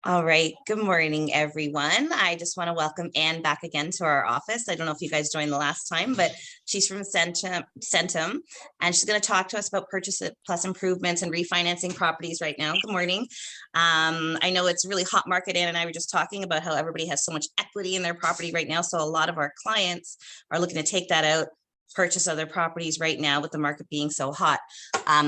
All right. Good morning, everyone. I just want to welcome Anne back again to our office. I don't know if you guys joined the last time, but she's from Centum, and she's going to talk to us about purchase plus improvements and refinancing properties right now. Good morning. I know it's a really hot market. Anne and I were just talking about how everybody has so much equity in their property right now. So a lot of our clients are looking to take that out, purchase other properties right now with the market being so hot.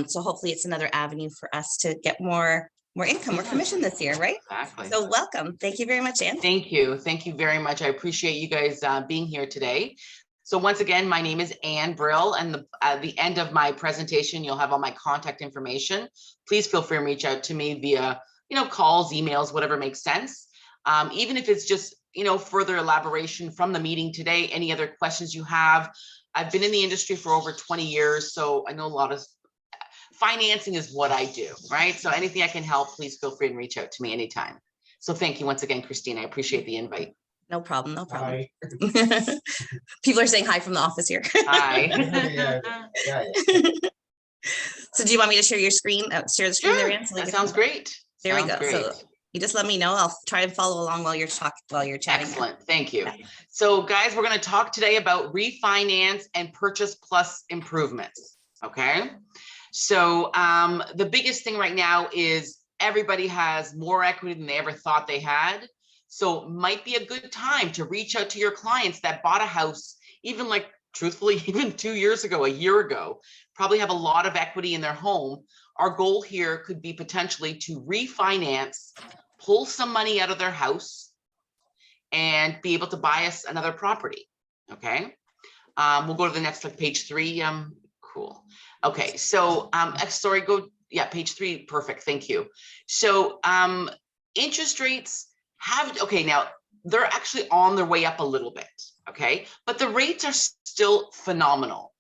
So hopefully it's another avenue for us to get more income, more commission this year, right? Exactly. So welcome. Thank you very much, Anne. Thank you. Thank you very much. I appreciate you guys being here today. So once again, my name is Anne Brill, and at the end of my presentation, you'll have all my contact information. Please feel free to reach out to me via, calls, emails, whatever makes sense. Even if it's just, further elaboration from the meeting today, any other questions you have. I've been in the industry for over 20 years, so I know a lot of financing is what I do, right? So anything I can help, please feel free and reach out to me anytime. So thank you once again, Christine. I appreciate the invite. No problem. No problem. People are saying hi from the office here. Hi. So do you want me to share your screen? Share the screen Sure. there, Anne? That sounds great. There we go. So you just let me know. I'll try and follow along while you're chatting. Excellent. Thank you. So guys, we're going to talk today about refinance and purchase plus improvements. Okay. So the biggest thing right now is everybody has more equity than they ever thought they had. So might be a good time to reach out to your clients that bought a house, even truthfully, even 2 years ago, a year ago, probably have a lot of equity in their home. Our goal here could be potentially to refinance, pull some money out of their house, and be able to buy us another property. Okay. We'll go to the next, page 3. Cool. Okay. So, sorry, page 3. Perfect. Thank you. So, interest rates now they're actually on their way up a little bit. Okay. But the rates are still phenomenal.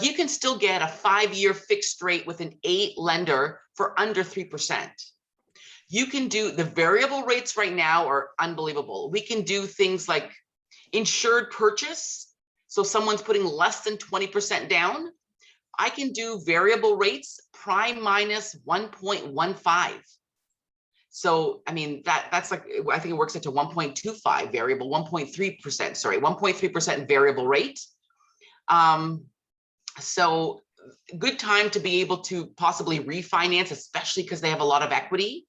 You can still get a 5-year fixed rate with an 8 lender for under 3%. You can do the variable rates right now are unbelievable. We can do things like insured purchase. So someone's putting less than 20% down. I can do variable rates prime minus 1.15. So, I mean, that's I think it works out to 1.25 variable, 1.3%, sorry, 1.3% variable rate. So good time to be able to possibly refinance, especially because they have a lot of equity.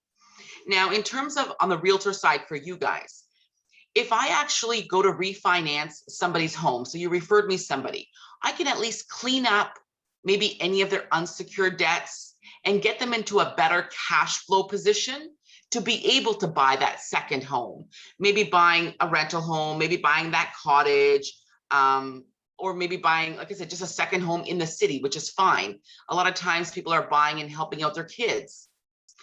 Now, in terms of on the realtor side for you guys, if I actually go to refinance somebody's home, so you referred me somebody, I can at least clean up maybe any of their unsecured debts and get them into a better cash flow position to be able to buy that second home, maybe buying a rental home, maybe buying that cottage, or maybe buying, like I said, just a second home in the city, which is fine. A lot of times people are buying and helping out their kids.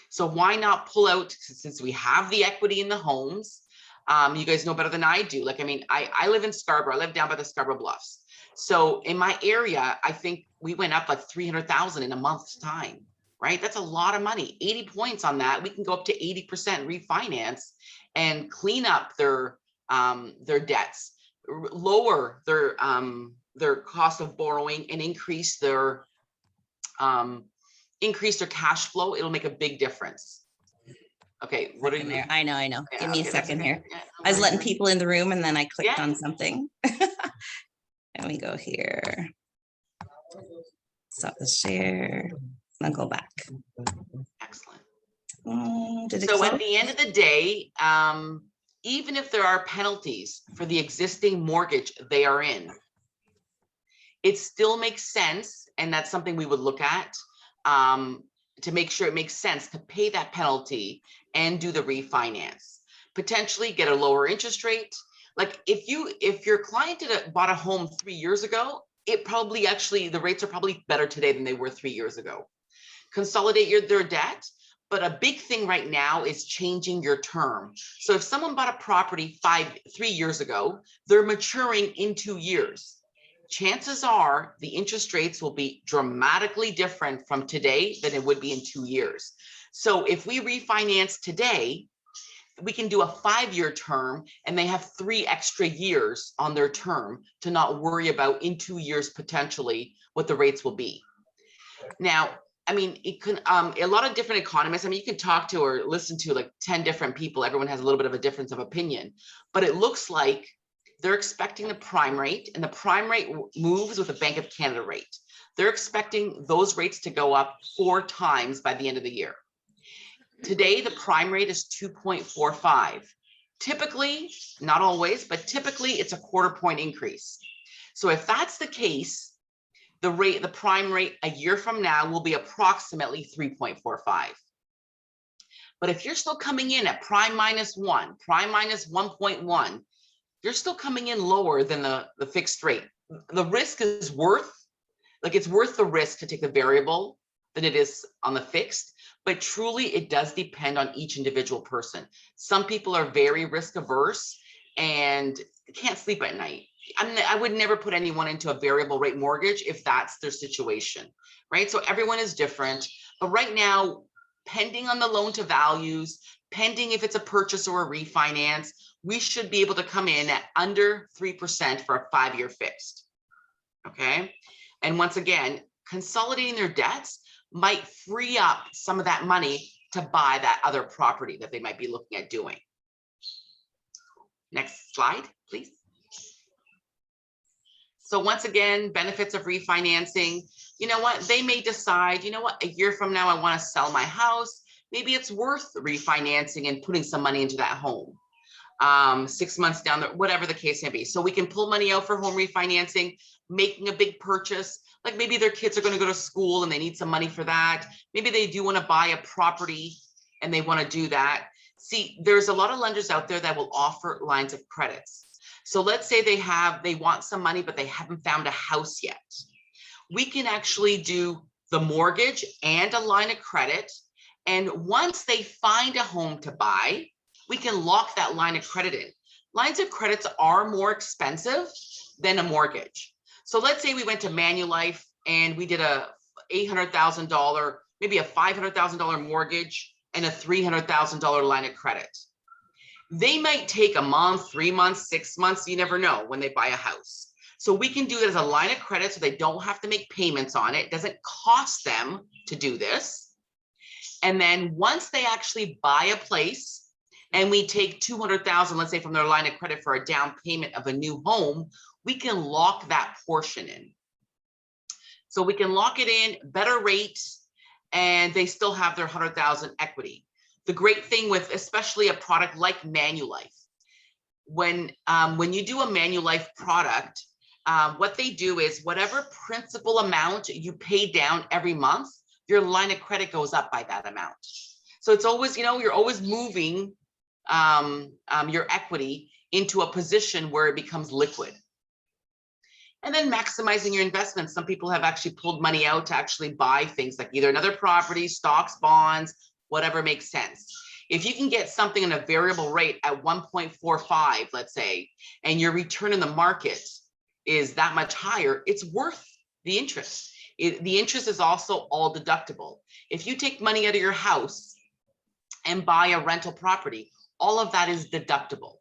So why not pull out, since we have the equity in the homes, you guys know better than I do. I live in Scarborough. I live down by the Scarborough Bluffs. So in my area, I think we went up 300,000 in a month's time, right? That's a lot of money. 80 points on that. We can go up to 80% refinance and clean up their debts, lower their cost of borrowing, and increase their cash flow. It'll make a big difference. Okay, what are you there? I know. Yeah, give me a second here. Yeah, I was letting people in the room and then I clicked on something. And we go here. Stop the share. Then go back. Excellent. So at the end of the day, even if there are penalties for the existing mortgage they are in, it still makes sense, and that's something we would look at to make sure it makes sense to pay that penalty and do the refinance. Potentially get a lower interest rate. If your client bought a home 3 years ago, it probably the rates are probably better today than they were 3 years ago. Consolidate their debt. But a big thing right now is changing your term. So if someone bought a property 3 years ago, they're maturing in 2 years. Chances are the interest rates will be dramatically different from today than it would be in 2 years. So if we refinance today, we can do a 5-year term and they have 3 extra years on their term to not worry about in 2 years potentially what the rates will be. Now, I mean, it can, a lot of different economists, I mean, you can talk to or listen to like 10 different people. Everyone has a little bit of a difference of opinion, but it looks like they're expecting the prime rate, and the prime rate moves with the Bank of Canada rate. They're expecting those rates to go up 4 times by the end of the year. Today, the prime rate is 2.45. Typically, not always, but typically it's a 1/4 point increase. So if that's the case, the prime rate a year from now will be approximately 3.45. But if you're still coming in at prime -1, prime -1.1, you're still coming in lower than the fixed rate. The risk is worth, like it's worth the risk to take the variable than it is on the fixed, but truly it does depend on each individual person. Some people are very risk averse and can't sleep at night. I would never put anyone into a variable rate mortgage if that's their situation, right? So everyone is different, but right now, pending on the loan to values, pending if it's a purchase or a refinance, we should be able to come in at under 3% for a 5-year fixed, okay? And once again, consolidating their debts might free up some of that money to buy that other property that they might be looking at doing. Next slide, please. So once again, benefits of refinancing, you know what, they may decide, you know what, a year from now, I want to sell my house. Maybe it's worth refinancing and putting some money into that home. 6 months down the, whatever the case may be. So we can pull money out for home refinancing, making a big purchase. Like maybe their kids are going to go to school and they need some money for that. Maybe they do want to buy a property and they want to do that. See, there's a lot of lenders out there that will offer lines of credits. So let's say they want some money, but they haven't found a house yet. We can actually do the mortgage and a line of credit. And once they find a home to buy, we can lock that line of credit in. Lines of credits are more expensive than a mortgage. So let's say we went to Manulife and we did a $800,000, maybe a $500,000 mortgage and a $300,000 line of credit. They might take a month, 3 months, 6 months, you never know when they buy a house. So we can do it as a line of credit so they don't have to make payments on it. It doesn't cost them to do this. And then once they actually buy a place and we take 200,000, let's say from their line of credit for a down payment of a new home, we can lock that portion in. So we can lock it in, better rate, and they still have their 100,000 equity. The great thing with especially a product like Manulife, when you do a Manulife product, what they do is whatever principal amount you pay down every month, your line of credit goes up by that amount. So it's always, you know, you're always moving your equity into a position where it becomes liquid. And then maximizing your investments. Some people have actually pulled money out to actually buy things like either another property, stocks, bonds, whatever makes sense. If you can get something in a variable rate at 1.45, let's say, and your return in the market is that much higher, it's worth the interest. The interest is also all deductible. If you take money out of your house and buy a rental property, all of that is deductible.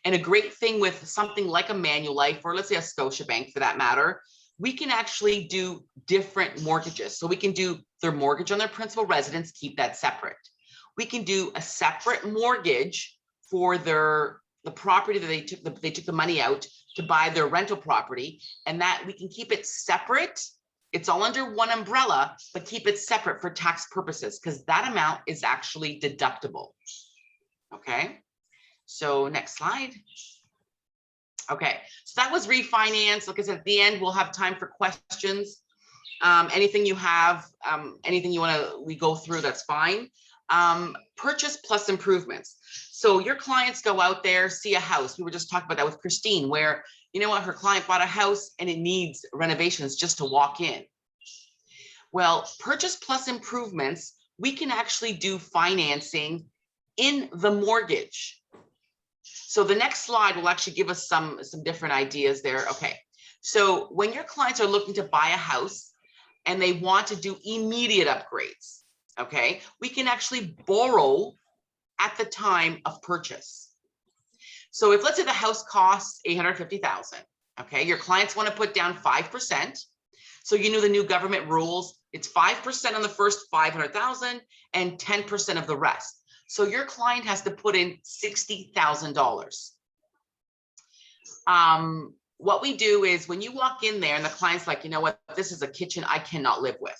And a great thing with something like a Manulife, or let's say a Scotiabank for that matter, we can actually do different mortgages. So we can do their mortgage on their principal residence, keep that separate. We can do a separate mortgage for the property that they took the money out to buy their rental property, and that we can keep it separate. It's all under one umbrella, but keep it separate for tax purposes because that amount is actually deductible. Okay. So next slide. Okay, so that was refinance. Like I said, at the end, we'll have time for questions. Anything you have, anything you we go through, that's fine. Purchase plus improvements. So your clients go out there, see a house. We were just talking about that with Christine, where, you know what, her client bought a house and it needs renovations just to walk in. Well, purchase plus improvements, we can actually do financing in the mortgage. So the next slide will actually give us some different ideas there. Okay, so when your clients are looking to buy a house and they want to do immediate upgrades, okay, we can actually borrow at the time of purchase. So if let's say the house costs $850,000, okay, your clients want to put down 5%. So you know the new government rules, It's 5% on the first 500,000 and 10% of the rest. So your client has to put in $60,000. What we do is when you walk in there and the client's like, you know what, this is a kitchen I cannot live with.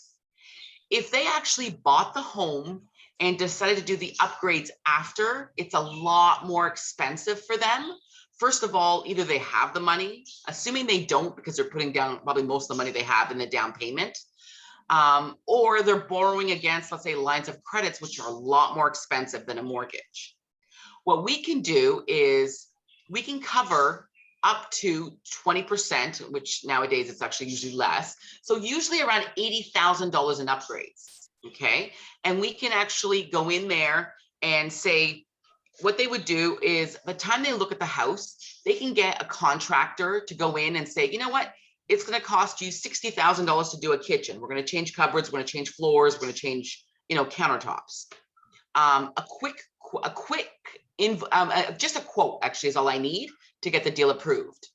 If they actually bought the home and decided to do the upgrades after, it's a lot more expensive for them. First of all, either they have the money, assuming they don't, because they're putting down probably most of the money they have in the down payment, or they're borrowing against, let's say, lines of credits, which are a lot more expensive than a mortgage. What we can do is we can cover up to 20%, which nowadays it's actually usually less. So usually around $80,000 in upgrades, okay? And we can actually go in there and say, what they would do is by the time they look at the house, they can get a contractor to go in and say, you know what, it's going to cost you $60,000 to do a kitchen. We're going to change cupboards, we're going to change floors, we're going to change, countertops. Just a quote actually is all I need to get the deal approved.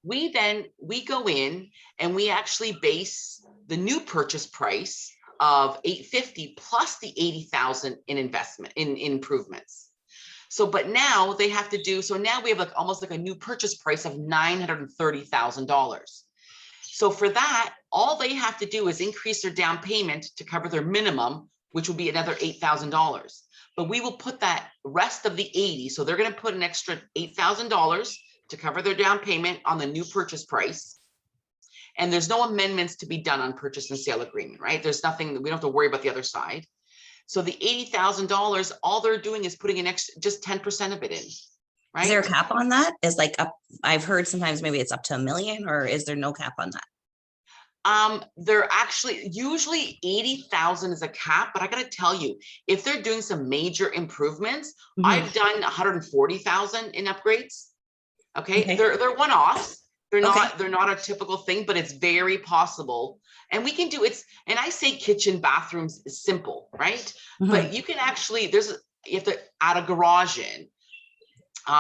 We go in and we actually base the new purchase price of $850 plus the $80,000 in investment in improvements. So, but now they have to do, so now we have almost like a new purchase price of $930,000. So for that, all they have to do is increase their down payment to cover their minimum, which will be another $8,000. But we will put that rest of the 80. So they're going to put an extra $8,000 to cover their down payment on the new purchase price. And there's no amendments to be done on purchase and sale agreement, right? There's nothing, we don't have to worry about the other side. So the $80,000, all they're doing is putting an extra, just 10% of it in, right? Is there a cap on that? Is like up, I've heard sometimes maybe it's up to $1 million, or is there no cap on that? They're actually usually 80,000 is a cap, but I got to tell you, if they're doing some major improvements, I've done 140,000 in upgrades. Okay. They're one-offs. They're not a typical thing, but it's very possible. And we can do and I say kitchen, bathrooms is simple, right? But you can actually, you have to add a garage in.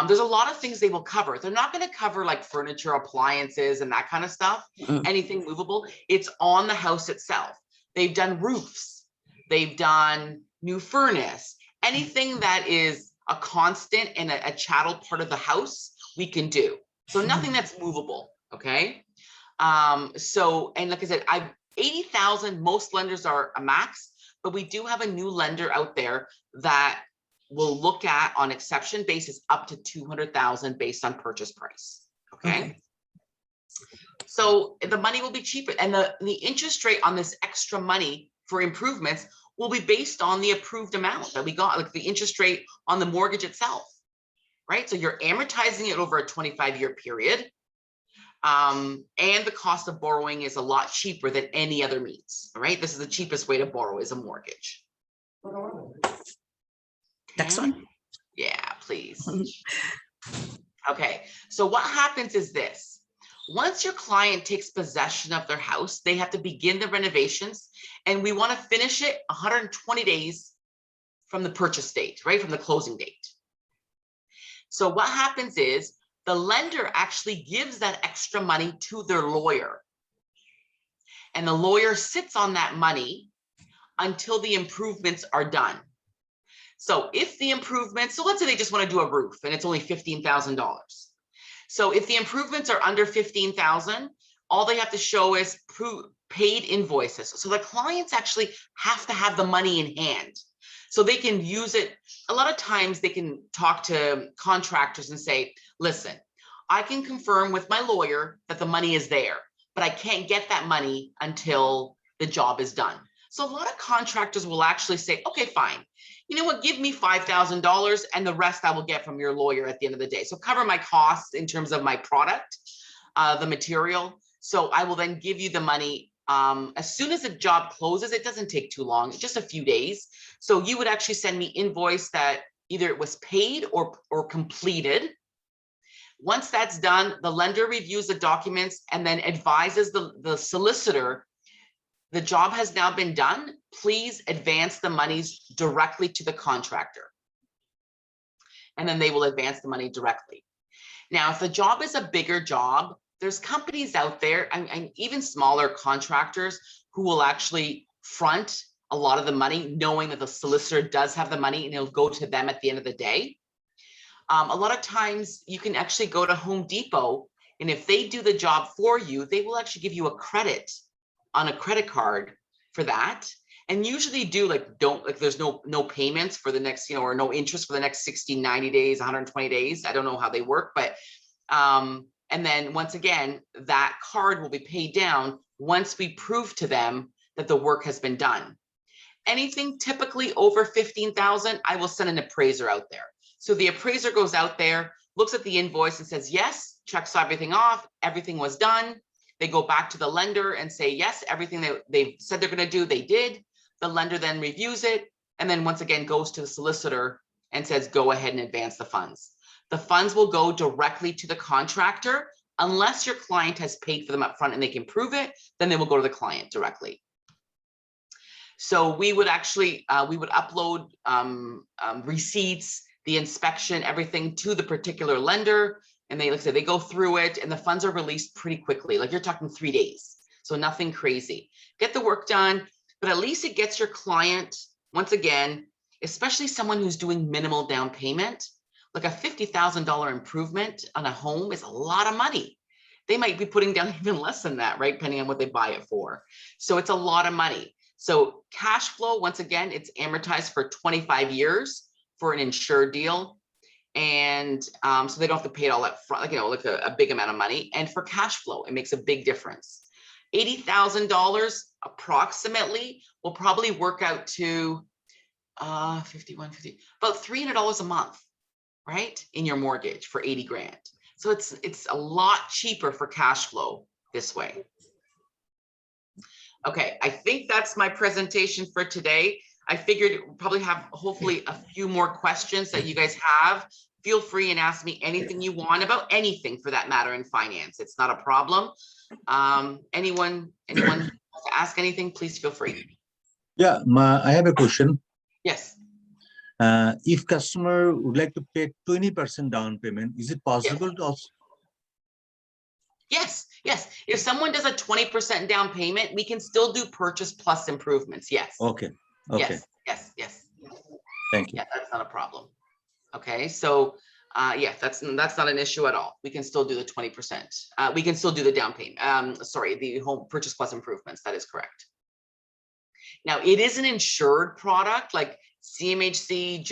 There's a lot of things they will cover. They're not going to cover like furniture, appliances, and that kind of stuff, anything movable. It's on the house itself. They've done roofs. They've done new furnace. Anything that is a constant and a chattel part of the house, we can do. So nothing that's movable, okay? So, and like I said, 80,000, most lenders are a max, but we do have a new lender out there that will look at on exception basis up to 200,000 based on purchase price, okay? So the money will be cheaper, and the interest rate on this extra money for improvements will be based on the approved amount that we got, like the interest rate on the mortgage itself. Right? So you're amortizing it over a 25-year period. And the cost of borrowing is a lot cheaper than any other means, right? This is the cheapest way to borrow is a mortgage. Next one. Yeah, please. Okay. So what happens is this. Once your client takes possession of their house, they have to begin the renovations, and we want to finish it 120 days from the purchase date, right? From the closing date. So what happens is the lender actually gives that extra money to their lawyer. And the lawyer sits on that money until the improvements are done. So if the improvements, so let's say they just want to do a roof and it's only $15,000. So if the improvements are under $15,000, all they have to show is paid invoices. So the clients actually have to have the money in hand. So they can use it. A lot of times they can talk to contractors and say, listen, I can confirm with my lawyer that the money is there, but I can't get that money until the job is done. So a lot of contractors will actually say, okay, fine. You know what, give me $5,000 and the rest I will get from your lawyer at the end of the day. So cover my costs in terms of my product, the material. So I will then give you the money. As soon as the job closes, it doesn't take too long, just a few days. So you would actually send me invoice that either it was paid or completed. Once that's done, the lender reviews the documents and then advises the solicitor, the job has now been done. Please advance the monies directly to the contractor. And then they will advance the money directly. Now, if the job is a bigger job, there's companies out there and even smaller contractors who will actually front a lot of the money, knowing that the solicitor does have the money and it'll go to them at the end of the day. A lot of times you can actually go to Home Depot, and if they do the job for you, they will actually give you a credit on a credit card for that. And usually do there's no payments for the next, or no interest for the next 60, 90 days, 120 days. I don't know how they work, but and then once again, that card will be paid down once we prove to them that the work has been done. Anything typically over 15,000, I will send an appraiser out there. So the appraiser goes out there, looks at the invoice and says, yes, checks everything off, everything was done. They go back to the lender and say, yes, everything that they said they're going to do, they did. The lender then reviews it, and then once again goes to the solicitor and says, go ahead and advance the funds. The funds will go directly to the contractor unless your client has paid for them up front and they can prove it, then they will go to the client directly. So we would actually, we would upload receipts, the inspection, everything to the particular lender. And they, like I said, they go through it and the funds are released pretty quickly. Like you're talking 3 days. So nothing crazy. Get the work done, but at least it gets your client, once again, especially someone who's doing minimal down payment, like a $50,000 improvement on a home is a lot of money. They might be putting down even less than that, right? Depending on what they buy it for. So it's a lot of money. So cash flow, once again, it's amortized for 25 years for an insured deal. And so they don't have to pay it all up front, like a big amount of money. And for cash flow, it makes a big difference. $80,000 approximately will probably work out to 5150, about $300 a month, right? In your mortgage for 80 grand. So it's a lot cheaper for cash flow this way. Okay, I think that's my presentation for today. I figured we'll probably have hopefully a few more questions that you guys have. Feel free and ask me anything you want about anything for that matter in finance. It's not a problem. Anyone wants to ask anything, please feel free. Yeah, I have a question. Yes. If customer would like to pay 20% down payment, is it possible to also? Yes, yes. If someone does a 20% down payment, we can still do purchase plus improvements. Yes. Okay. Okay. Yes. Thank you. Yeah, that's not a problem. Okay, so yeah, that's not an issue at all. We can still do the 20%. We can still do the down payment. Sorry, the home purchase plus improvements. That is correct. Now, it is an insured product like CMHC,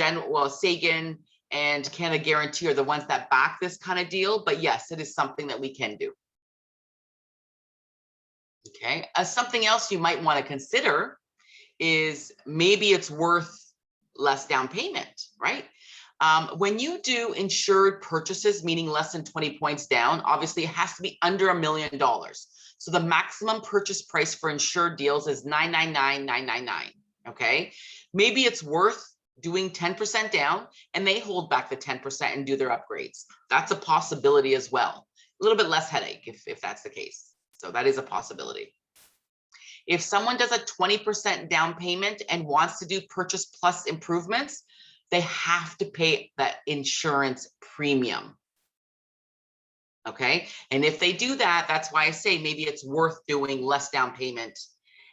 Sagan, and Canada Guarantee are the ones that back this kind of deal. But yes, it is something that we can do. Okay, something else you might want to consider is maybe it's worth less down payment, right? When you do insured purchases, meaning less than 20 points down, obviously it has to be under $1 million. So the maximum purchase price for insured deals is $999,999. Okay, maybe it's worth doing 10% down and they hold back the 10% and do their upgrades. That's a possibility as well. A little bit less headache if that's the case. So that is a possibility. If someone does a 20% down payment and wants to do purchase plus improvements, they have to pay that insurance premium. Okay, and if they do that, that's why I say maybe it's worth doing less down payment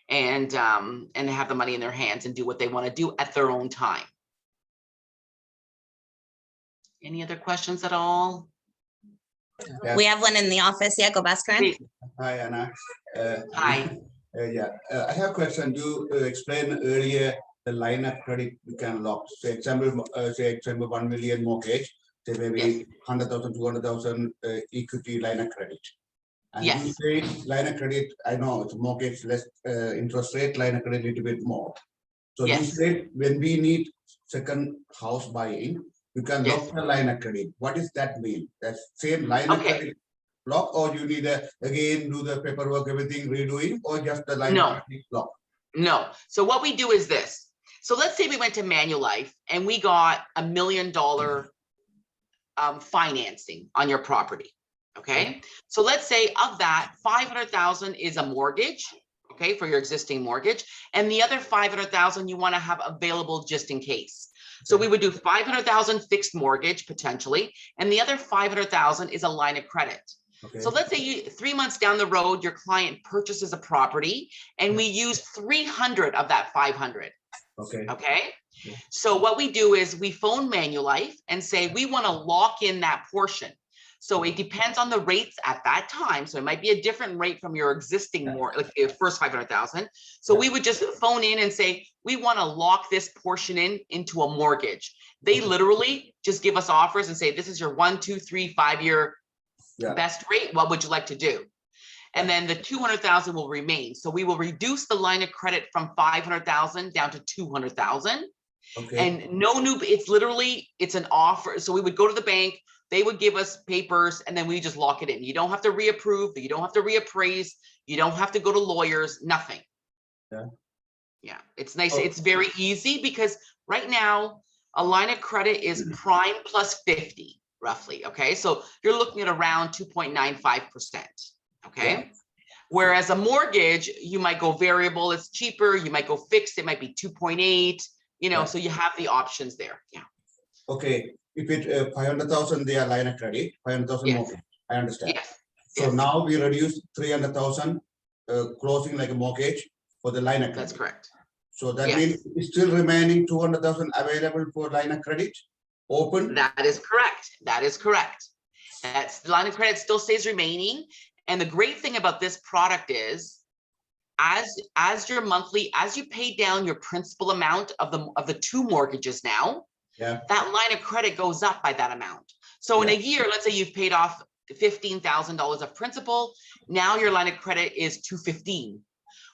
and have the money in their hands and do what they want to do at their own time. Any other questions at all? Yeah. We have one in the office. Yeah, go Bhaskaran. Hi, Anna. Hi. I have a question. You explained earlier the line of credit you can lock. Say example 1 million mortgage, say maybe Yes. 100,000, 200,000 equity line of credit. And Yes. you say line of credit, I know it's mortgage less interest rate, line of credit a little bit more. So Yes. you said when we need second house buying, you can Yes. lock the line of credit. What does that mean? That's same line of credit lock, or you need again do the paperwork, everything redoing, or just the line of credit lock? No. So what we do is this. So let's say we went to Manulife and we got $1 million financing on your property. Okay. So let's say of that 500,000 is a mortgage. Okay. For your existing mortgage. And the other 500,000 you want to have available just in case. So we would do 500,000 fixed mortgage potentially. And the other 500,000 is a line of credit. Okay. So let's say 3 months down the road, your client purchases a property and we use 300 of that 500. Okay. Okay. Yeah. So what we do is we phone Manulife and say, we want to lock in that portion. So it depends on the rates at that time. So it might be a different rate from your existing more like the first 500,000. So we would just phone in and say, we want to lock this portion into a mortgage. They literally just give us offers and say, this is your 1, 2, 3, 5-year best rate. What would you like to do? And then the 200,000 will remain. So we will reduce the line of credit from 500,000 down to 200,000. Okay. And no new, it's an offer. So we would go to the bank, they would give us papers, and then we just lock it in. You don't have to reapprove, you don't have to reappraise, you don't have to go to lawyers, nothing. Yeah, it's nice. Oh. It's very easy because right now a line of credit is prime plus 50 roughly. Okay, so you're looking at around 2.95%. Okay. Yeah. Whereas a mortgage, you might go variable, it's cheaper, you might go fixed, it might be 2.8, you know, so you have the options there. Yeah. Okay, if it 500,000, they are line of credit, 500,000 Yes. mortgage. I understand. Yes. So Yes. now we reduce 300,000 closing like a mortgage for the line of credit. That's correct. So that Yes. means it's still remaining 200,000 available for line of credit open. That is correct. That is correct. That's the line of credit still stays remaining. And the great thing about this product is as your monthly, as you pay down your principal amount of the 2 mortgages now, that line of credit goes up by that amount. So in a year, let's say you've paid off $15,000 of principal. Now your line of credit is $215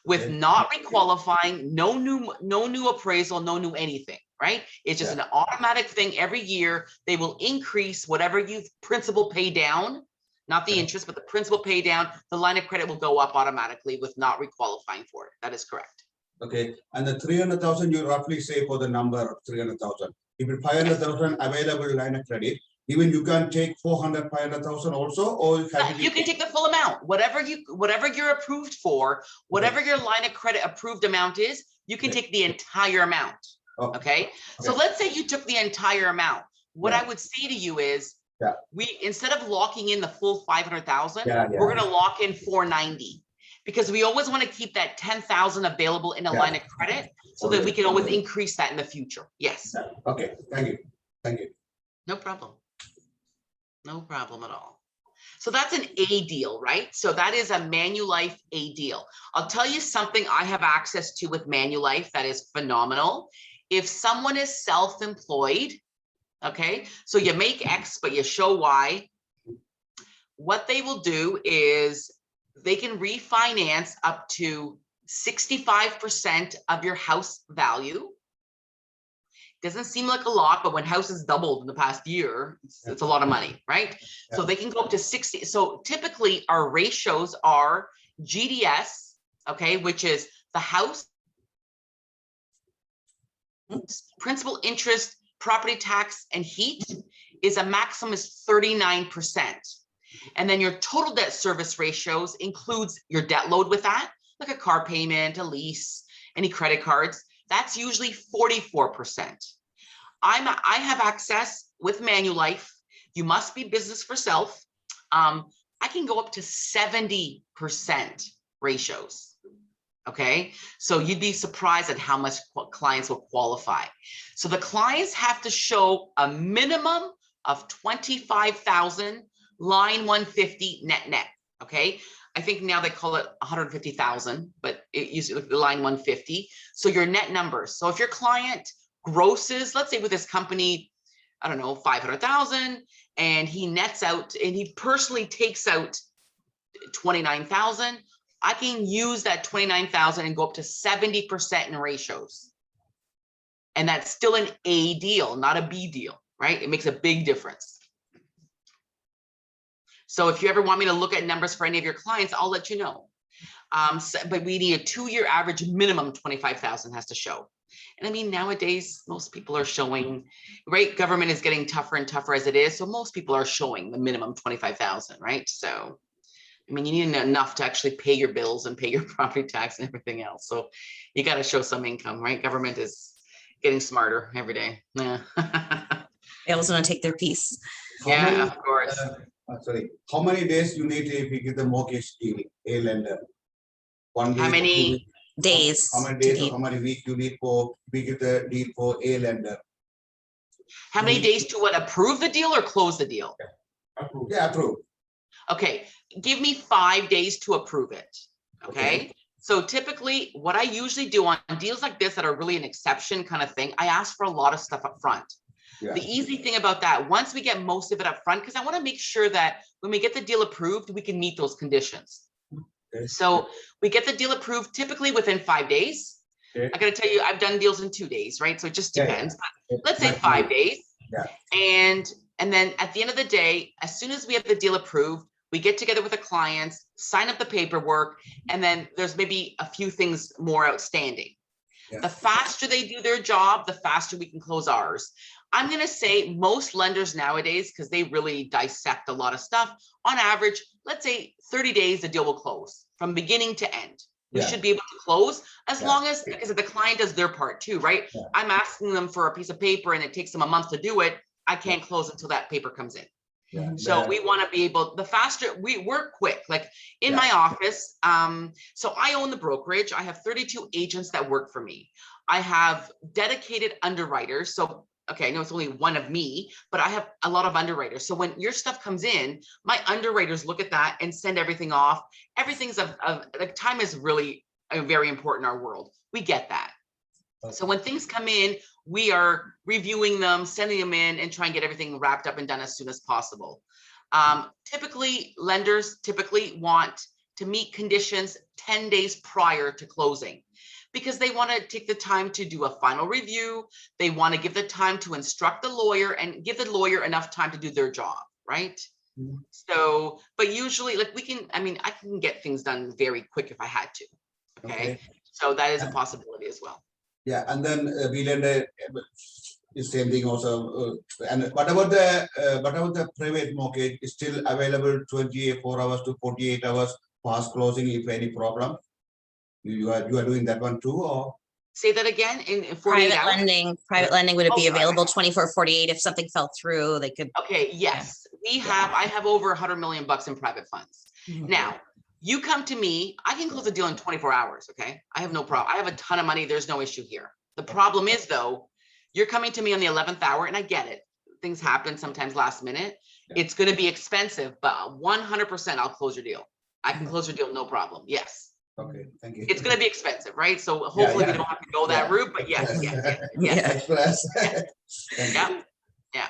with not requalifying, no new appraisal, no new anything, right? It's just an automatic thing every year. They will increase whatever you've principal pay down, not the interest, but the principal pay down, the line of credit will go up automatically with not requalifying for it. That is correct. Okay, and the 300,000 you roughly say for the number of 300,000. If it's 500,000 available line of credit, even you can take 500,000 also, or you have to you can take the full amount, whatever you're approved for, whatever your line of credit approved amount is, you can take the entire amount. Okay. So let's say you took the entire amount. What I would say to you is, we instead of locking in the full 500,000, we're going to lock in 490 because we always want to keep that 10,000 available in a line of credit so that we can always increase that in the future. Yes. Okay. Thank you. Thank you. No problem. No problem at all. So that's an A deal, right? So that is a Manulife A deal. I'll tell you something I have access to with Manulife that is phenomenal. If someone is self-employed, okay, so you make X, but you show Y, what they will do is they can refinance up to 65% of your house value. Doesn't seem like a lot, but when houses doubled in the past year, it's a lot of money, right? So they can go up to 60. So typically our ratios are GDS, okay, which is the house, principal, interest, property tax, and heat is a maximum is 39%. And then your total debt service ratios includes your debt load with that, like a car payment, a lease, any credit cards. That's usually 44%. I have access with Manulife. You must be business for self. I can go up to 70% ratios. Okay, so you'd be surprised at how much clients will qualify. So the clients have to show a minimum of 25,000, line 150 net. Okay, I think now they call it 150,000, but it used to the line 150. So your net numbers. So if your client grosses, let's say with this company, I don't know, 500,000, and he nets out and he personally takes out 29,000, I can use that 29,000 and go up to 70% in ratios. And that's still an A deal, not a B deal, right? It makes a big difference. So if you ever want me to look at numbers for any of your clients, I'll let you know. But we need a 2-year average minimum 25,000 has to show. And I mean, nowadays, most people are showing, right? Government is getting tougher and tougher as it is. So most people are showing the minimum 25,000, right? So, I mean, you need enough to actually pay your bills and pay your property tax and everything else. So you got to show some income, right? Government is getting smarter every day. Yeah. They always want to take their piece. Yeah, of course. Sorry, how many days you need if you get the mortgage deal, a lender? 1 week. How 2 many weeks? Days. How many to days or need. how many weeks you need for, we get the deal for a lender? how many days to what, approve the deal or close the deal? Yeah, true. Okay, give me 5 days to approve it. Okay. So typically what I usually do on deals like this that are really an exception kind of thing, I ask for a lot of stuff up front. Yeah. The easy thing about that, once we get most of it up front, because I want to make sure that when we get the deal approved, we can meet those conditions. Okay. So we get the deal approved typically within 5 days. Okay. I got to tell you, I've done deals in 2 days, right? So it just Yeah, yeah. depends. But let's say 5 days. Yeah. And then at the end of the day, as soon as we have the deal approved, we get together with the clients, sign up the paperwork, and then there's maybe a few things more outstanding. Yeah. The faster they do their job, the faster we can close ours. I'm going to say most lenders nowadays, because they really dissect a lot of stuff, on average, let's say 30 days, the deal will close from beginning to end. We Yeah. should be able to close as Yeah. long as, because the client does their part too, right? Yeah. I'm asking them for a piece of paper and it takes them a month to do it. I can't close until that paper comes in. Yeah. So we want to be able, the faster we're quick, like in Yeah. my office. So I own the brokerage. I have 32 agents that work for me. I have dedicated underwriters. So, okay, I know it's only one of me, but I have a lot of underwriters. So when your stuff comes in, my underwriters look at that and send everything off. Everything's like time is really very important in our world. We get that. So when things come in, we are reviewing them, sending them in, and trying to get everything wrapped up and done as soon as possible. Typically, lenders typically want to meet conditions 10 days prior to closing because they want to take the time to do a final review. They want to give the time to instruct the lawyer and give the lawyer enough time to do their job, right? Mhm. So, but usually, like I can get things done very quick if I had to. Okay. So that is a possibility as well. Yeah, and then we lender is same thing also. And what about the private mortgage is still available 24 hours to 48 hours past closing if any problem? You are doing that one too, or? Say that again in 48 Private hours. lending, would it be Oh, available 24, 48 if something fell through, they could. Okay, yes, I have over 100 million bucks in private funds. Mhm. Now, you come to me, I can close a deal in 24 hours, okay? I have no problem. I have a ton of money. There's no issue here. The problem is though, you're coming to me on the 11th hour and I get it. Things happen sometimes last minute. Yeah. It's going to be expensive, but 100% I'll close your deal. I can close your deal, no problem. Yes. Okay, thank you. It's going to be expensive, right? So hopefully we don't have to go that route, but yes. Express. Thank you. Yeah.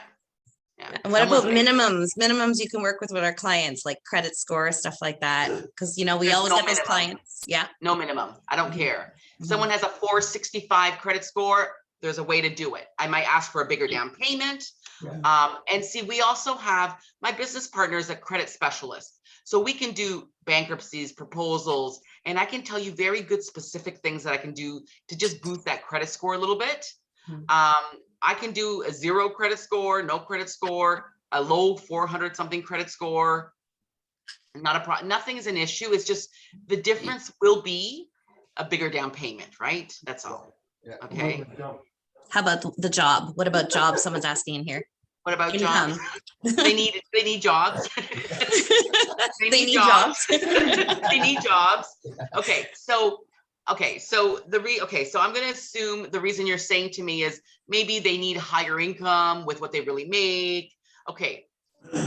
And what Someone's about making- minimums you can work with our clients, like credit score, stuff like that? Because, we There's always no get those minimum. clients. Yeah. No minimum. I don't Mhm. care. Mhm. Someone has a 465 credit score, there's a way to do it. I might ask for a bigger down payment. Yeah. And see, we also have my business partner is a credit specialist. So we can do bankruptcies, proposals, and I can tell you very good specific things that I can do to just boost that credit score a little bit. Mhm. I can do a 0 credit score, no credit score, a low 400 something credit score. Not a problem. Nothing is an issue. It's just the difference will be a bigger down payment, right? That's all. Yeah. Okay. How about the job? What about jobs? Someone's asking in here. What about Income. jobs? They need jobs. They need jobs. They need jobs. Okay, so I'm going to assume the reason you're saying to me is maybe they need higher income with what they really make. Okay,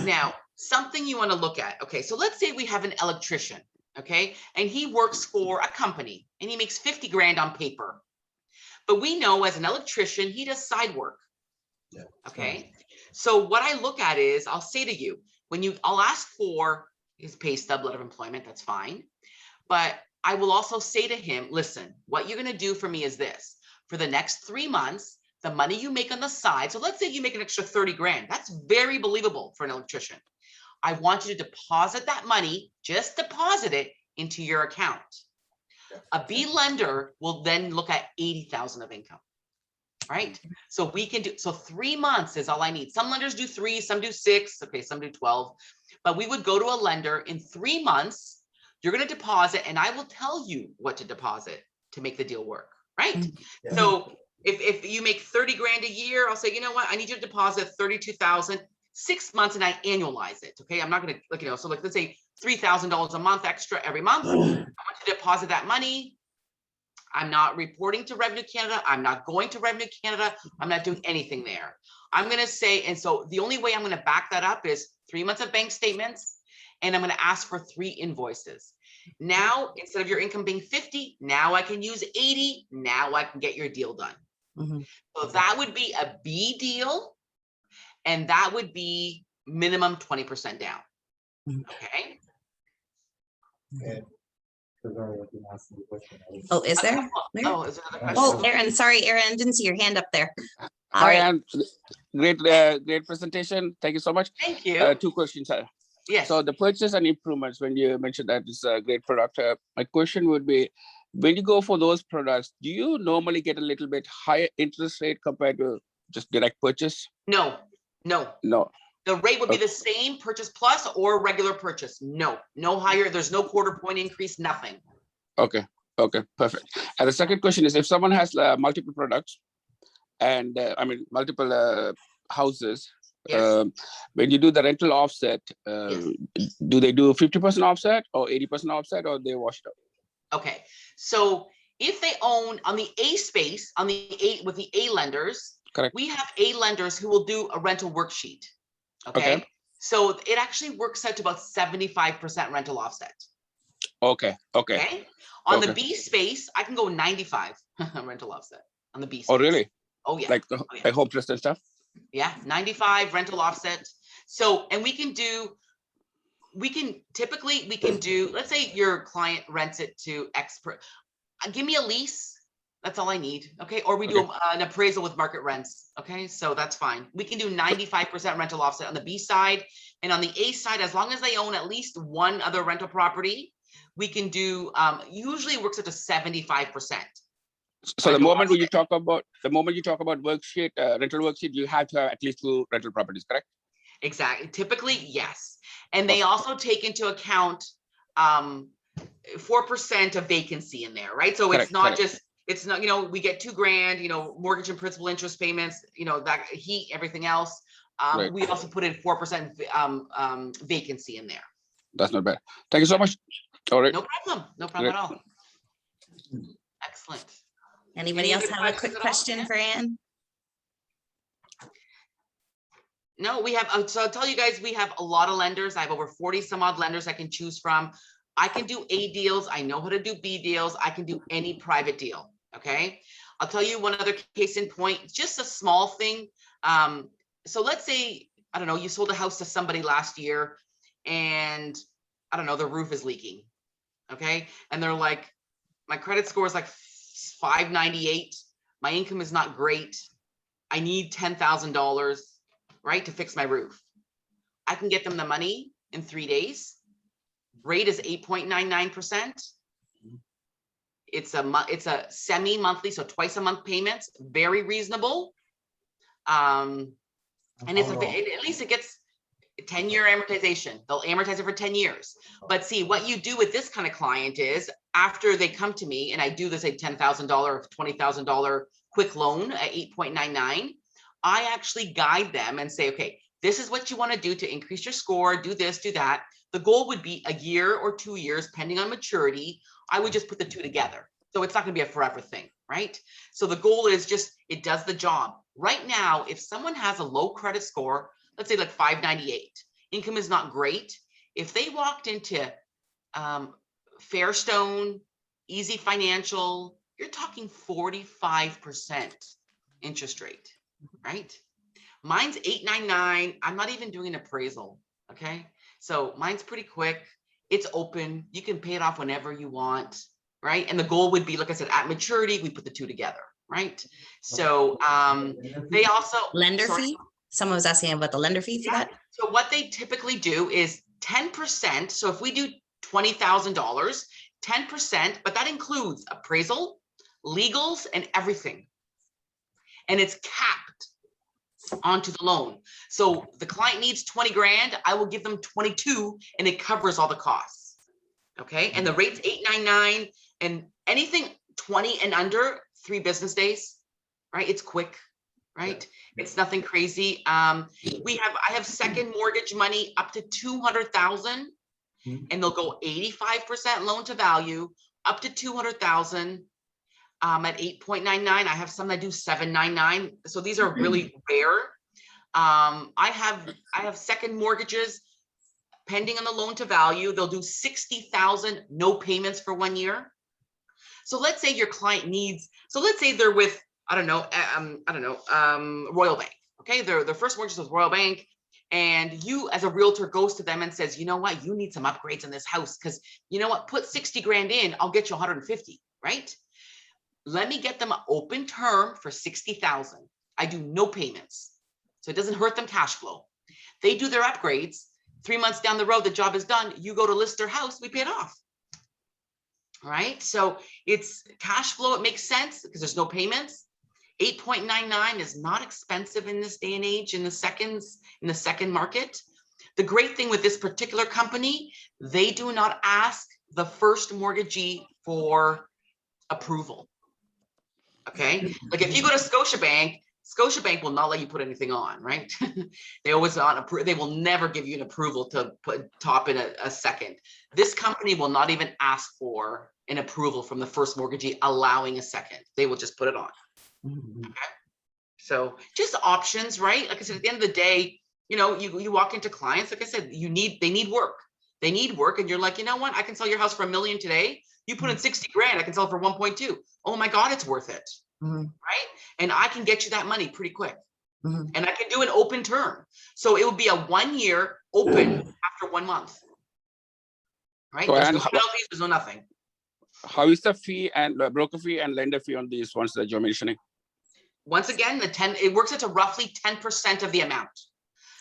now something you want to look at. Okay, so let's say we have an electrician, okay, and he works for a company and he makes 50 grand on paper. But we know as an electrician, he does side work. Yeah. Okay. So what I look at is I'll say to you, I'll ask for his pay stub, letter of employment, that's fine. But I will also say to him, listen, what you're going to do for me is this. For the next 3 months, the money you make on the side. So let's say you make an extra 30 grand. That's very believable for an electrician. I want you to deposit that money, just deposit it into your account. A B lender will then look at 80,000 of income, right? So we can do, so 3 months is all I need. Some lenders do 3, some do 6, okay, some do 12, but we would go to a lender in 3 months, you're going to deposit and I will tell you what to deposit to make the deal work, right? Yeah. So if you make 30 grand a year, I'll say, you know what, I need you to deposit 32,000, 6 months and I annualize it. Okay, I'm not going to so like let's say $3,000 a month extra every month. I want to deposit that money. I'm not reporting to Revenue Canada. I'm not going to Revenue Canada. I'm not doing anything there. I'm going to say, and so the only way I'm going to back that up is 3 months of bank statements, and I'm going to ask for 3 invoices. Now, instead of your income being 50, now I can use 80. Now I can get your deal done. So that would be a B deal, and that would be minimum 20% down. Okay. Oh, is there? Where? Oh, is there another question? Oh, Aaron, sorry, Aaron, didn't see your hand up there. All Hi, right. Anne. Great, great presentation. Thank you so much. Thank you. 2 questions. Yes. So the purchase and improvements, when you mentioned that it's a great product, my question would be, when you go for those products, do you normally get a little bit higher interest rate compared to just direct purchase? No. No. The rate would be Okay. the same purchase plus or regular purchase. No higher. There's no quarter point increase, nothing. Okay. Okay, perfect. And the second question is, if someone has multiple products and multiple houses, Yes. when you do the rental offset, Yes. do they do 50% offset or 80% offset, or they wash it out? Okay. So if they own on the A space, on the A with the A lenders, Correct. we have A lenders who will do a rental worksheet. Okay. So it actually works out to about 75% rental offset. Okay. Okay. On the Okay. B space, I can go 95 rental offset on the B space. Oh, really? Oh, yeah. Like yeah. home trust and stuff? Yeah, 95 rental offset. So, and typically we can do, let's say your client rents it to expert. Give me a lease. That's all I need. Okay. Or we do an appraisal with market rents. Okay. So that's fine. We can do 95% rental offset on the B side, and on the A side, as long as they own at least one other rental property, we can do, usually it works up to 75%. So the moment you talk about worksheet, rental worksheet, you have to have at least 2 rental properties, correct? Exactly. Typically, yes. And they also take into account 4% of vacancy in there, right? So it's not just, it's not, we get $2,000, mortgage and principal interest payments, that heat, everything else. We also put in 4% vacancy in there. That's not bad. Thank you so much. All right. No problem at all. Excellent. Anybody else have a quick question for Anne? No, we have, so I'll tell you guys, we have a lot of lenders. I have over 40 some odd lenders I can choose from. I can do A deals. I know how to do B deals. I can do any private deal. Okay. I'll tell you one other case in point, just a small thing. So let's say, I don't know, you sold a house to somebody last year and I don't know, the roof is leaking. Okay. And they're like, my credit score is like 598. My income is not great. I need $10,000, right, to fix my roof. I can get them the money in 3 days. Rate is 8.99%. It's a semi-monthly, so twice a month payments, very reasonable. And it's at least it gets 10-year amortization. They'll amortize it for 10 years. But see, what you do with this kind of client is after they come to me and I do this, a $10,000 or $20,000 quick loan at 8.99, I actually guide them and say, okay, this is what you want to do to increase your score, do this, do that. The goal would be a year or 2 years, depending on maturity. I would just put the 2 together. So it's not going to be a forever thing, right? So the goal is just, it does the job. Right now, if someone has a low credit score, let's say like 598, income is not great. If they walked into Fairstone, Easy Financial, you're talking 45% interest rate, right? Mine's 899. I'm not even doing an appraisal. Okay. So mine's pretty quick. It's open. You can pay it off whenever you want. Right. And the goal would be, like I said, at maturity, we put the 2 together. Right. So they also Lender fee? Someone was asking about the lender fee for that. So what they typically do is 10%. So if we do $20,000, 10%, but that includes appraisal, legals, and everything. And it's capped onto the loan. So the client needs 20 grand, I will give them 22 and it covers all the costs. Okay. And the rate's 899, and anything 20 and under 3 business days, right? It's quick, right? It's nothing crazy. I have second mortgage money up to 200,000 and they'll go 85% loan to value up to 200,000 at 8.99. I have some that do 7.99. So these are really rare. I have second mortgages pending on the loan to value. They'll do 60,000, no payments for 1 year. So let's say your client needs, so let's say they're with, Royal Bank. Okay, their first mortgage was Royal Bank, and you as a realtor goes to them and says, you know what, you need some upgrades in this house because you know what, put 60 grand in, I'll get you 150, right? Let me get them an open term for 60,000. I do no payments, so it doesn't hurt them cash flow. They do their upgrades. 3 months down the road, the job is done. You go to list their house, we pay it off. All right, so it's cash flow. It makes sense because there's no payments. 8.99 is not expensive in this day and age in the second market. The great thing with this particular company, they do not ask the first mortgagee for approval. Okay, like if you go to Scotiabank will not let you put anything on, right? They always they will never give you an approval to top in a second. This company will not even ask for an approval from the first mortgagee allowing a second. They will just put it on. Okay, so just options, right? Like I said, at the end of the day, you walk into clients, like I said, they need work. They need work, and you're like, you know what? I can sell your house for $1 million today. You put in 60 grand, I can sell it for 1.2. Oh my God, it's worth it. Right? And I can get you that money pretty quick. And I can do an open term. So it will be a 1 year open after 1 month. Right? So, There's and no penalties, there's no nothing. how is the fee and broker fee and lender fee on these ones that you're mentioning? Once again, it works out to roughly 10% of the amount.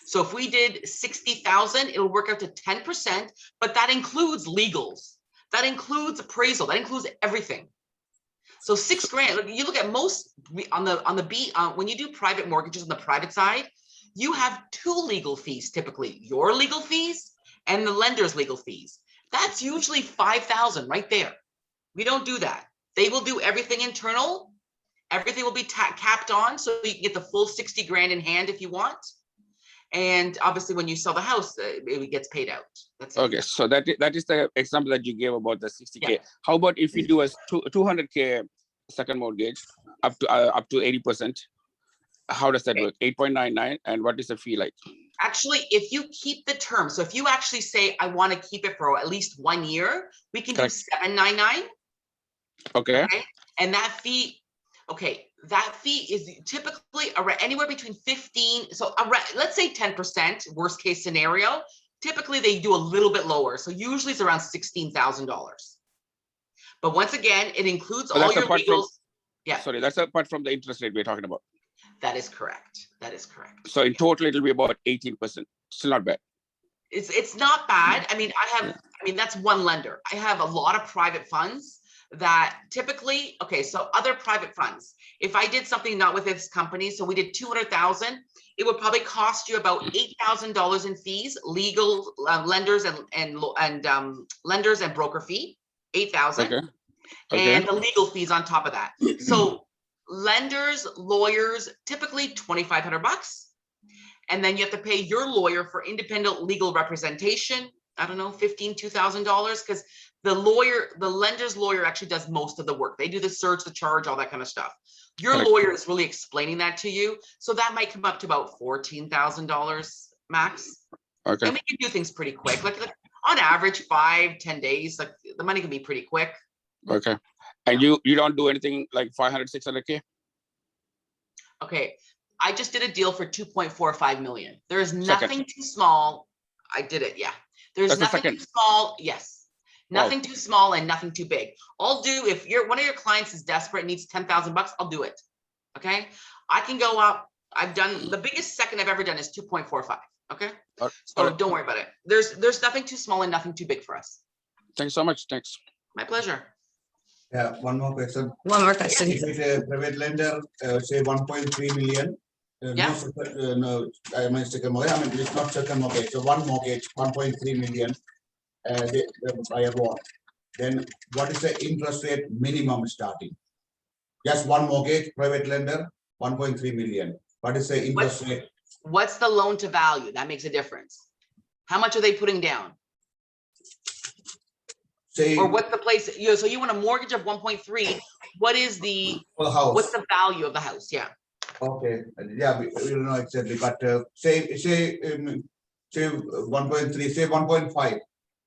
So if we did 60,000, it'll work out to 10%, but that includes legals. That includes appraisal. That includes everything. So 6 grand. You look at most when you do private mortgages on the private side, you have 2 legal fees typically: your legal fees and the lender's legal fees. That's usually 5,000 right there. We don't do that. They will do everything internal. Everything will be capped on, so you can get the full 60 grand in hand if you want. And obviously, when you sell the house, it gets paid out. That's it. Okay, so that is the example that you gave about the 60K. Yeah. How about if you do a 200K second mortgage up to 80%? How does that work? 8.99, and what is the fee like? Actually, if you keep the term, so if you actually say, I want to keep it for at least 1 year, we can do 799. Okay. And that fee, that fee is typically anywhere between 15. So let's say 10%, worst case scenario. Typically, they do a little bit lower. So usually it's around $16,000. But once again, it includes all your legals. Sorry, that's apart from the interest rate we're talking about. That is correct. That is correct. So in total, it'll be about 18%. Still not bad. It's not bad. I mean, that's one lender. I have a lot of private funds that typically, so other private funds, if I did something not with this company, so we did 200,000, it would probably cost you about $8,000 in fees, legal, lenders and lenders and broker fee, 8,000. Okay. And the legal fees on top of that. So lenders, lawyers, typically $2,500. And then you have to pay your lawyer for independent legal representation. I don't know, $2,000, because the lender's lawyer actually does most of the work. They do the search, the charge, all that kind of stuff. Your lawyer is really explaining that to you. So that might come up to about $14,000 max. Okay. And we can do things pretty quick. Like on average, 5-10 days, like the money can be pretty quick. Okay. And you don't do anything like 500, 600K? Okay. I just did a deal for 2.45 million. There is nothing too small. I did it. Yeah. There's nothing too small. Yes. Nothing too small and nothing too big. I'll do, if one of your clients is desperate and needs $10,000, I'll do it. Okay. I can go up. I've done the biggest second I've ever done is 2.45. Okay. So don't worry about it. There's nothing too small and nothing too big for us. Thanks so much. Thanks. My pleasure. Yeah, one more question. One more question. If it's a private lender, say 1.3 million. No, I mean second mortgage. I mean it's not second mortgage. So one mortgage, 1.3 million. The buyer want. Then what is the interest rate minimum starting? Just one mortgage, private lender, 1.3 million. What is the interest rate? What's the loan to value? That makes a difference. How much are they putting down? Say Or what's the place, so you want a mortgage of 1.3, what is the, per house. what's the value of the house? Yeah. Okay, yeah, we don't know exactly, but say 1.3, say 1.5,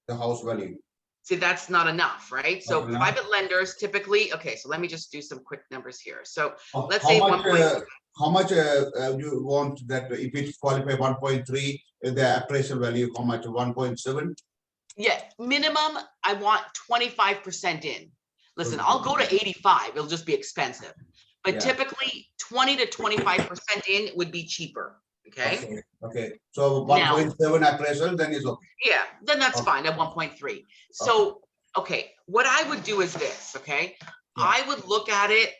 the house value. See, that's not enough, right? So Okay. private lenders typically, okay, so let me just do some quick numbers here. So let's How say much, 1. how much you want that if it's qualify 1.3, the appraisal value, how much, 1.7? Yeah, minimum, I want 25% in. Listen, I'll go to 85, it'll just be expensive. But Yeah. typically 20 to 25% in would be cheaper, okay? Okay, so Now- 1.7 appraisal, then is okay. Yeah, then that's Okay. fine at 1.3. So, okay, what I would do is this, okay? I would look at it.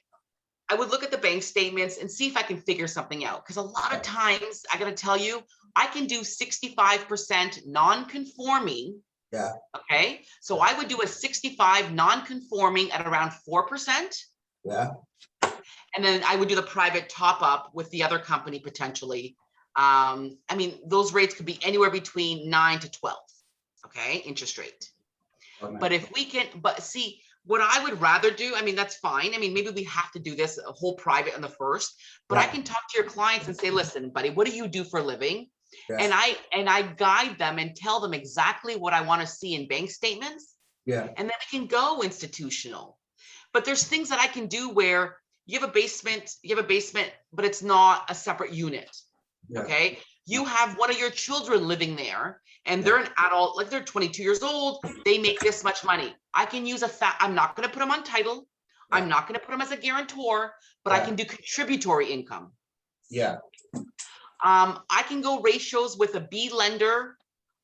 I would look at the bank statements and see if I can figure something out. Because a lot of times, I gotta tell you, I can do 65% non-conforming. Yeah. Okay, so I would do a 65 non-conforming at around 4%. Yeah, And then I would do the private top up with the other company potentially. I mean, those rates could be anywhere between 9 to 12. Okay, interest rate. But if we can, but see, what I would rather do, I mean, that's fine. I mean, maybe we have to do this a whole private on the first, but I Yeah. can talk to your clients and say, listen, buddy, what do you do for a living? Yeah. And I guide them and tell them exactly what I want to see in bank statements. yeah, And then we can go institutional. But there's things that I can do where you have a basement, but it's not a separate unit. Yeah. Okay. You have one of your children living there and they're an adult, like they're 22 years old. They make this much money. I can use I'm not going to put them on title. I'm not going to put them as a guarantor, but I Yeah. can do contributory income. yeah, I can go ratios with a B lender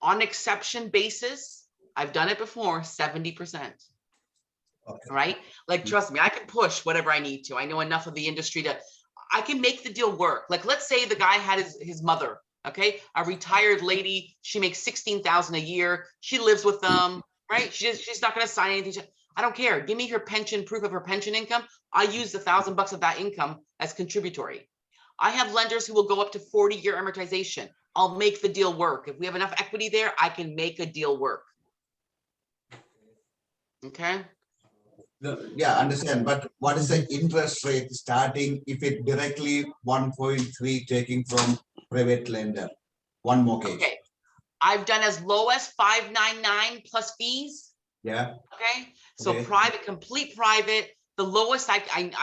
on exception basis. I've done it before, 70%. okay, Right? Like, trust me, I can push whatever I need to. I know enough of the industry I can make the deal work. Like, let's say the guy had his mother, okay? A retired lady, she makes 16,000 a year. She lives with them, right? She's not going to sign anything. I don't care. Give me her pension, proof of her pension income. I use the $1,000 of that income as contributory. I have lenders who will go up to 40-year amortization. I'll make the deal work. If we have enough equity there, I can make a deal work. Okay. yeah, understand, but what is the interest rate starting if it directly 1.3 taking from private lender, one mortgage? Okay. I've done as low as 599 plus fees. Yeah, Okay. So Okay. private, complete private. The lowest I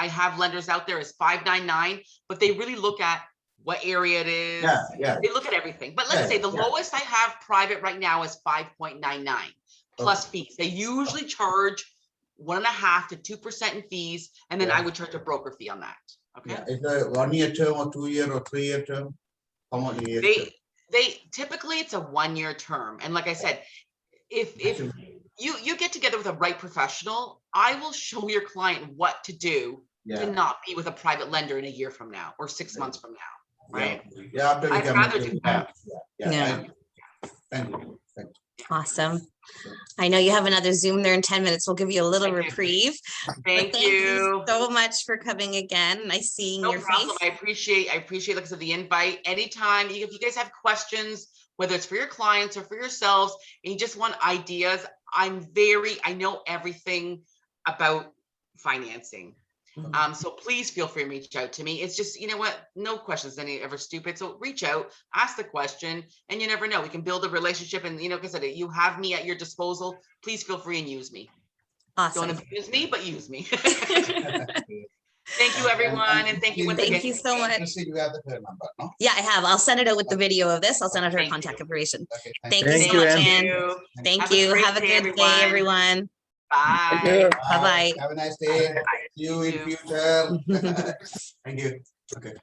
have lenders out there is 599, but they really look at what area it is. yeah, They look at everything. But let's Yeah, say the yeah. lowest I have private right now is 5.99 plus fees. They usually charge 1.5 to 2% in fees, and then Yeah. I would charge a broker fee on that. Okay. yeah, is a 1 year term or 2 year or 3 year term? How many years? They typically it's a 1-year term, and like I said, if you get together with a right professional, I will show your client what to do Yeah, to not be with a private lender in a year from now or 6 months from now, right? yeah, after we I'd come rather to- do that. Yeah, Yeah. thank you. Awesome. I know you have another Zoom there in 10 minutes. We'll give you a little I do. reprieve. Thank But you. so much for coming again. Nice seeing No your problem. face. I appreciate like I said, the invite. Anytime, if you guys have questions, whether it's for your clients or for yourselves, and you just want ideas, I know everything about financing. So please feel free to reach out to me. It's just, you know what, no questions ever stupid. So reach out, ask the question, and you never know. We can build a relationship, and like I said, you have me at your disposal. Please feel free and use me. Awesome. Don't abuse me, but use me. Thank you, everyone, and thank you once again. Thank you so much. Christine, you have the phone number, no? Yeah, I have. I'll send it out with the video of this. I'll send out her Thank contact you. information. Okay, Thank you Thank so you, much, Ann. Ann. Thank Have a you. great Have a day, good day, everyone. Thank Bye. you. Bye-bye. Have a nice day. See you in You too. future. Thank you. Okay.